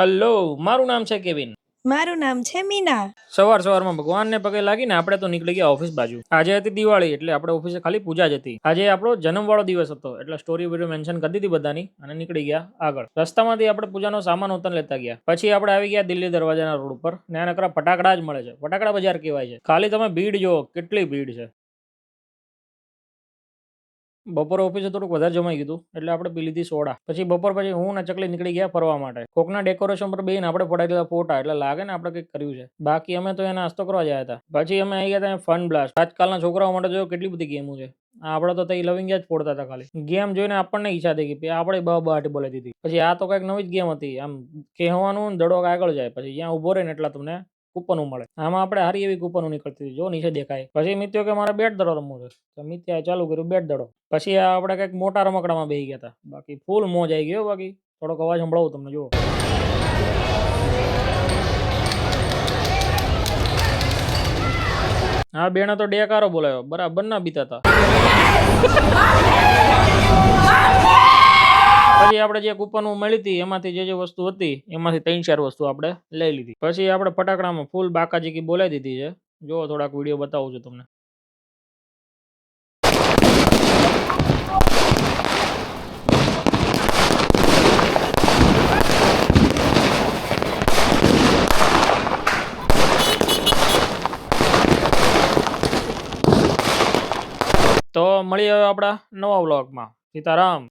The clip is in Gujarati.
હલો, મારું નામ છે કેવિન. મારું નામ છે મીના. સવારમાં ભગવાનને પગે લાગીને આપણે તો નીકળી ગયા ઓફિસ બાજુ. આજે હતી દિવાળી એટલે આપણે ઓફિસે ખાલી પૂજા જ હતી. આજે આપણો જન્મવાળો દિવસ હતો એટલે સ્ટોરી વિડીયો મેન્શન કરી દીધી બધાની અને નીકળી ગયા આગળ. રસ્તામાંથી આપણે પૂજાનો સામાન ઉતર લેતા ગયા. પછી આપણે આવી ગયા દિલ્હી દરવાજાના રોડ ઉપર. ત્યાં નકરા ફટાકડા જ મળે છે. ફટાકડા બજાર કહેવાય છે. ખાલી તમે ભીડ જો કેટલી ભીડ છે. બપોરે ઓફિસે થોડુંક વધારે જમાઈ ગયું એટલે આપણે પી લીધી સોડા. પછી બપોર પછી હું ને ચકલી નીકળી ગયા ફરવા માટે. કોકના ડેકોરેશન પર બેહીને આપણે પડાયેલા ફોટા એટલે લાગે ને આપણે કંઈક કર્યું છે. બાકી અમે તો એને નાસ્તો કરવા ગયા હતા. પછી અમે આવી ગયા હતા ફન બ્લાસ્ટ. આજકાલના છોકરાઓ માટે જો કેટલી બધી ગેમો છે. આપણે તો તઈ લવિંગ જ ફોડતા હતા ખાલી. ગેમ જોઈને આપણને ઈચ્છા થઈ ગઈ આપણે બહાટી બોલાવી દીધી. પછી આ તો કંઈક નવી જ ગેમ હતી. આમ કહેવાનું દડો આગળ જાય પછી જ્યાં ઉભો રહે ને એટલા તમને કૂપનો મળે. આમાં આપણે હારી એવી કૂપનો નીકળતી હતી. જો નીચે દેખાય. પછી મિત્યો કે મારે બેટ દડો રમવો છે તો મિત્યાએ ચાલુ કર્યું બેટ દડો. પછી આપણે કંઈક મોટા રમકડામાં બેસી ગયા હતા. બાકી ફૂલ મોજ આવી ગયો. બાકી થોડોક અવાજ સંભળાવું તમને. જુઓ હા, બેને તો ડેકારો બોલાયો. બરાબર ના બીતા હતા. પછી આપણે જે કૂપન મળી હતી એમાંથી જે વસ્તુ હતી એમાંથી 3-4 વસ્તુ આપણે લઈ લીધી. પછી આપણે ફટાકડામાં ફૂલ બાકાજીકી બોલાવી દીધી છે. જો થોડાક વિડીયો બતાવું છું તમને. તો મળીએ હવે આપણા નવા વ્લોગમાં. સીતારામ.